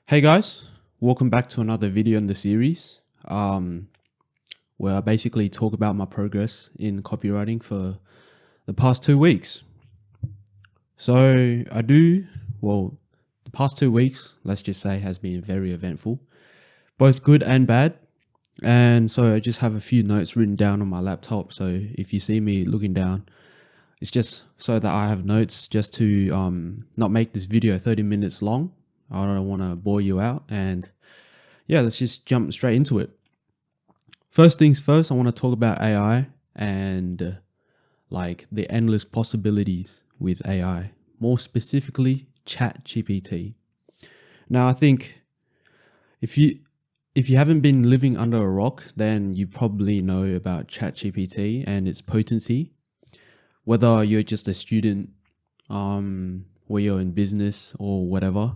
Hey guys, welcome back to another video in the series where I basically talk about my progress in copywriting for the past 2 weeks. The past 2 weeks, let's just say, has been very eventful, both good and bad. And so I just have a few notes written down on my laptop. So if you see me looking down, it's just so that I have notes just to not make this video 30 minutes long. I don't want to bore you out, and yeah, let's just jump straight into it. First things first, I want to talk about AI and like the endless possibilities with AI, more specifically ChatGPT. Now, I think if you haven't been living under a rock, then you probably know about ChatGPT and its potency. Whether you're just a student, or you're in business or whatever,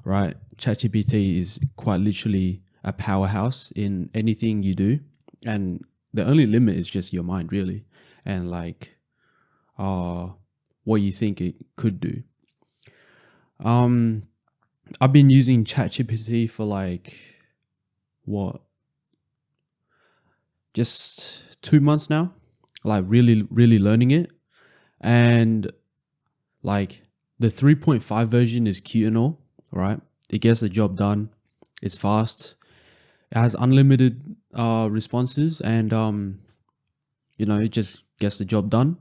right? ChatGPT is quite literally a powerhouse in anything you do, and the only limit is just your mind, really, and like what you think it could do. I've been using ChatGPT for just 2 months now, like really learning it, and like the 3.5 version is cute and all, right? It gets the job done. It's fast. It has unlimited responses, and it just gets the job done.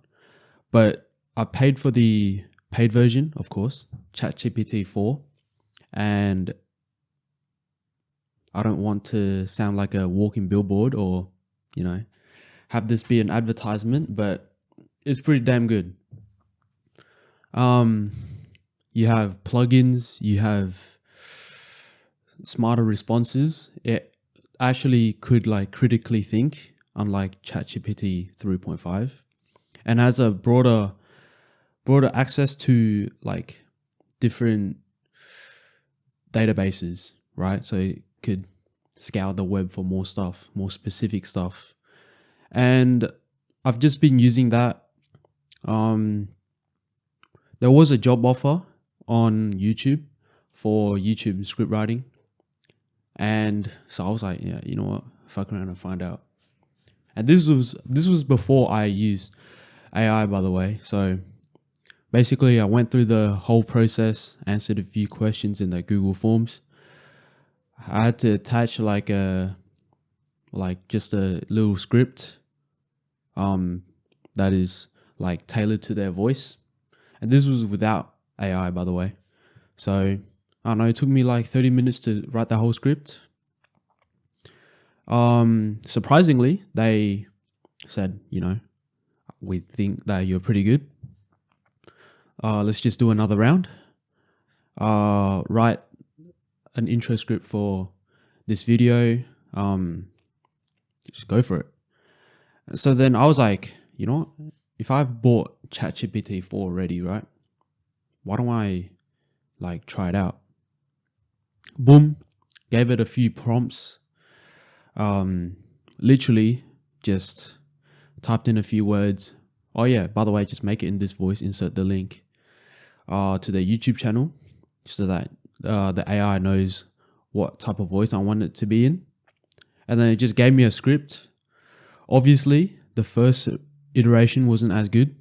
But I paid for the paid version, of course, ChatGPT 4, and I don't want to sound like a walking billboard or, have this be an advertisement, but it's pretty damn good. You have plugins, you have smarter responses. It actually could like critically think, unlike ChatGPT 3.5, and has a broader access to like different databases, right? So it could scour the web for more stuff, more specific stuff. And I've just been using that. There was a job offer on YouTube for YouTube script writing. And so I was like, yeah, you know what? Fuck around and find out. And this was before I used AI, by the way. So basically I went through the whole process, answered a few questions in the Google Forms. I had to attach just a little script that is like tailored to their voice. And this was without AI, by the way. So I don't know, it took me like 30 minutes to write the whole script. Surprisingly, they said, we think that you're pretty good. Let's just do another round. Write an intro script for this video. Just go for it. So then I was like, you know what? If I've bought ChatGPT 4 already, right? Why don't I like try it out? Boom. Gave it a few prompts. Literally just typed in a few words. Oh yeah, by the way, just make it in this voice, insert the link to their YouTube channel so that the AI knows what type of voice I want it to be in. And then it just gave me a script. Obviously, the first iteration wasn't as good,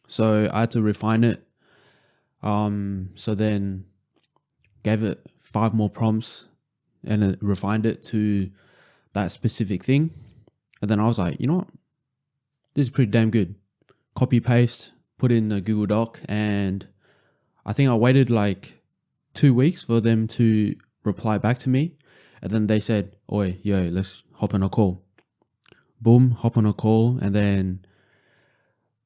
so I had to refine it. So then gave it 5 more prompts and it refined it to that specific thing. And then I was like, you know what? This is pretty damn good. Copy paste, put it in the Google Doc, and I think I waited like 2 weeks for them to reply back to me. And then they said, oi, yo, let's hop on a call. Boom, hop on a call. And then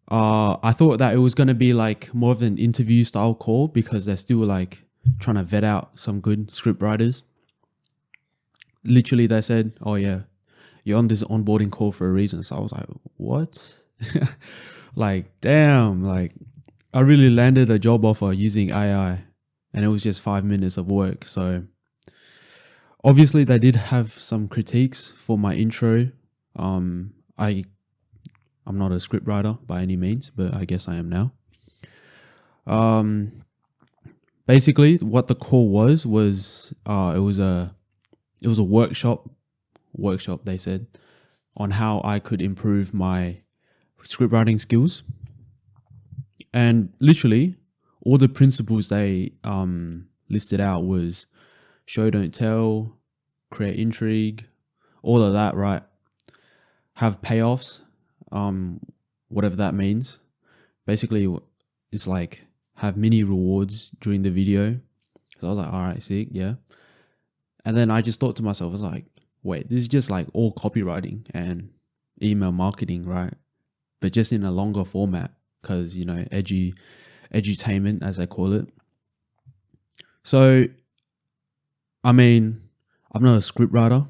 I thought that it was going to be like more of an interview style call because they're still like trying to vet out some good script writers. Literally, they said, oh yeah, you're on this onboarding call for a reason. So I was like, what? Like, damn, like I really landed a job offer using AI and it was just 5 minutes of work. So obviously they did have some critiques for my intro. I'm not a script writer by any means, but I guess I am now. Basically, what the call was it was a workshop they said on how I could improve my script writing skills, and literally all the principles they listed out was show don't tell, create intrigue, all of that, right? Have payoffs, um, whatever that means. Basically, it's like have mini rewards during the video. So I was like, all right, sick, yeah. And then I just thought to myself, I was like, wait, this is just like all copywriting and email marketing, right? But just in a longer format, because edutainment, as they call it. So, I mean, I'm not a script writer,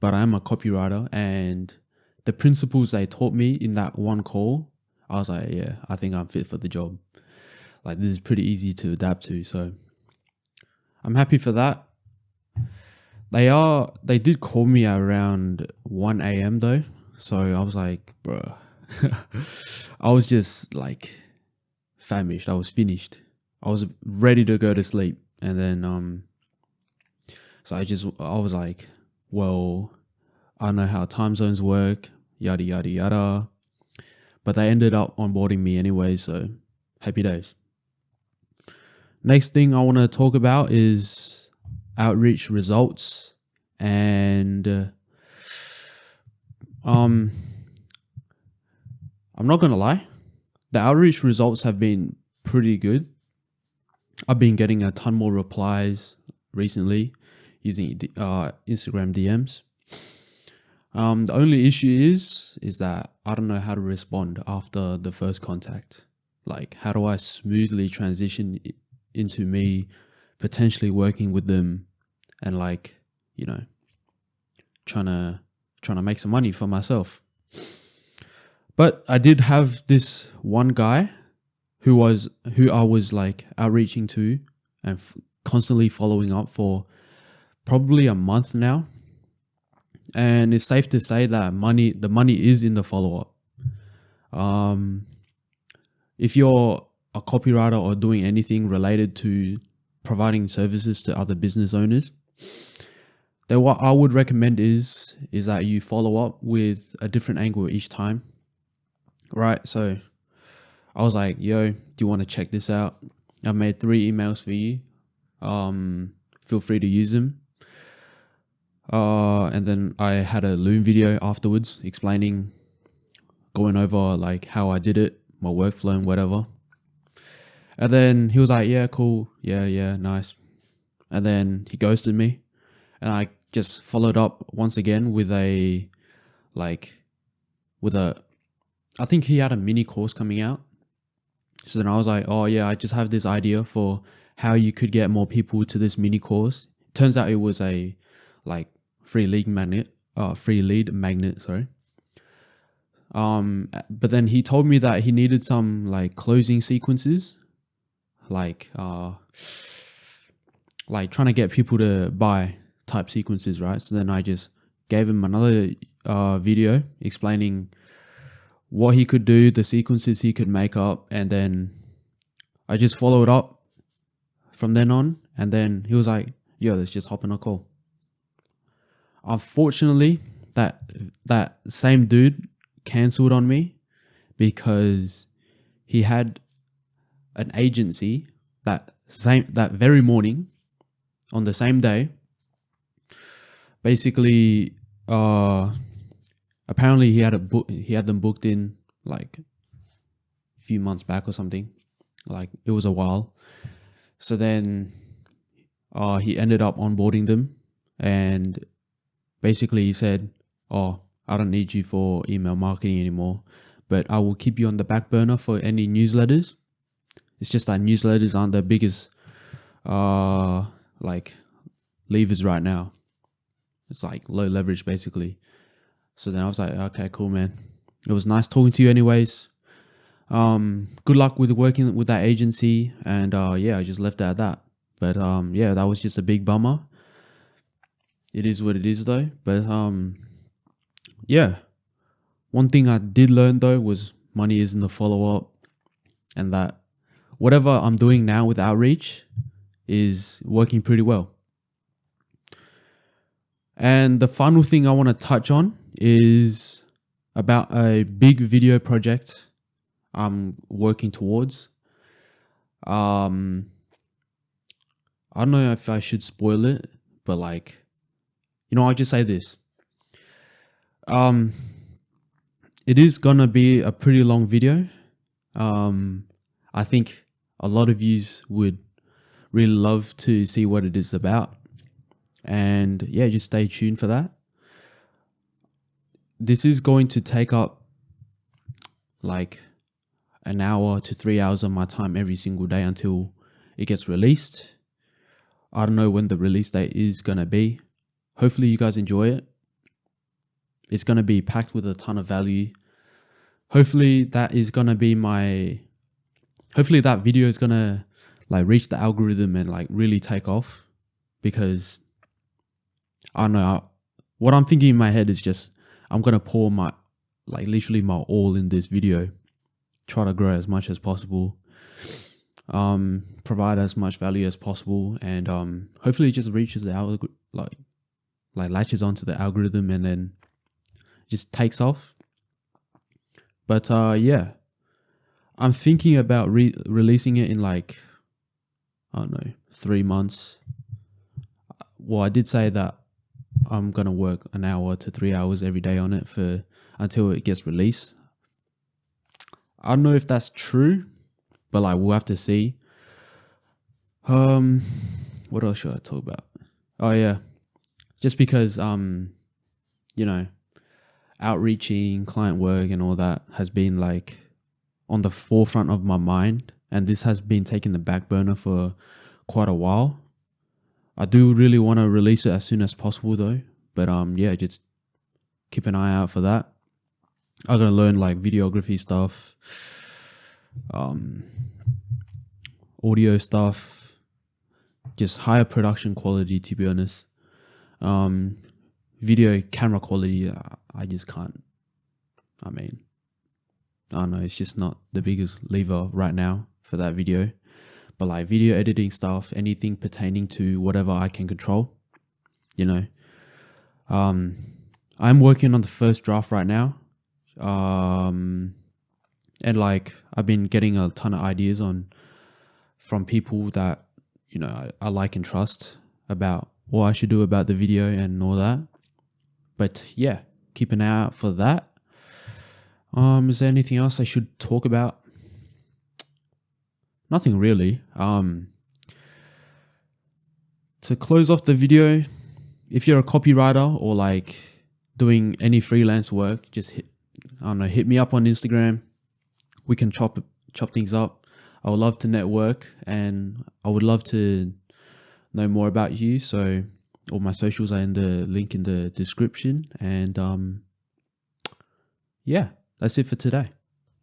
but I am a copywriter, and the principles they taught me in that one call, I was like, yeah, I think I'm fit for the job. Like, this is pretty easy to adapt to, so I'm happy for that. They did call me around 1 a.m. though, so I was like, bro, I was just like famished. I was finished. I was ready to go to sleep, and then so I was like, well, I don't know how time zones work, yada yada yada. But they ended up onboarding me anyway, so happy days. Next thing I want to talk about is outreach results, and I'm not gonna lie, the outreach results have been pretty good. I've been getting a ton more replies recently using Instagram DMs. The only issue is that I don't know how to respond after the first contact. Like, how do I smoothly transition into me potentially working with them and like, trying to make some money for myself. But I did have this one guy who I was like outreaching to and constantly following up for probably a month now. And it's safe to say that the money is in the follow up. If you're a copywriter or doing anything related to providing services to other business owners, then what I would recommend is that you follow up with a different angle each time. Right? So I was like, yo, do you want to check this out? I made 3 emails for you. Feel free to use them. And then I had a Loom video afterwards going over like how I did it, my workflow and whatever. And then he was like, yeah, cool. Yeah, nice. And then he ghosted me. And I just followed up once again with I think he had a mini course coming out. So then I was like, oh yeah, I just have this idea for how you could get more people to this mini course. Turns out it was a like free lead magnet, sorry. But then he told me that he needed some like closing sequences, like trying to get people to buy type sequences, right? So then I just gave him another video explaining what he could do, the sequences he could make up, and then I just followed up from then on. And then he was like, yo, let's just hop on a call. Unfortunately, that same dude cancelled on me because he had an agency that very morning on the same day. Basically, apparently he had them booked in like a few months back or something. Like it was a while. So then he ended up onboarding them, and basically he said, oh, I don't need you for email marketing anymore, but I will keep you on the back burner for any newsletters. It's just that newsletters aren't the biggest like levers right now. It's like low leverage basically. So then I was like, okay, cool, man. It was nice talking to you anyways. Good luck with working with that agency. And yeah, I just left it at that. But yeah, that was just a big bummer. It is what it is though. But yeah. One thing I did learn though was money isn't the follow-up, and that whatever I'm doing now with outreach, is working pretty well. And the final thing I want to touch on is about a big video project I'm working towards. I don't know if I should spoil it, but like, I'll just say this. It is gonna be a pretty long video. I think a lot of yous would really love to see what it is about. And yeah, just stay tuned for that. This is going to take up like an hour to 3 hours of my time every single day until it gets released. I don't know when the release date is going to be. Hopefully you guys enjoy it. It's going to be packed with a ton of value. Hopefully that video is going to like reach the algorithm and like really take off, because I don't know, what I'm thinking in my head is just I'm going to pour literally my all in this video, try to grow as much as possible, provide as much value as possible, and hopefully it just reaches the algorithm, like latches onto the algorithm and then just takes off. But yeah, I'm thinking about releasing it in like, I don't know, 3 months. Well, I did say that I'm gonna work an hour to 3 hours every day on it until it gets released. I don't know if that's true, but like we'll have to see. What else should I talk about? Oh yeah, just because outreaching, client work, and all that has been like on the forefront of my mind, and this has been taking the back burner for quite a while. I do really want to release it as soon as possible though, but yeah, just keep an eye out for that. I'm gonna learn like videography stuff, audio stuff, just higher production quality, to be honest. Video camera quality, I just can't. I don't know, it's just not the biggest lever right now for that video. But like video editing stuff, anything pertaining to whatever I can control, I'm working on the first draft right now. And like I've been getting a ton of ideas from people that, I like and trust about what I should do about the video and all that. But yeah, keep an eye out for that. Is there anything else I should talk about? Nothing really. To close off the video, if you're a copywriter or like doing any freelance work, just hit me up on Instagram. We can chop things up. I would love to network, and I would love to know more about you. So all my socials are in the link in the description. And yeah, that's it for today.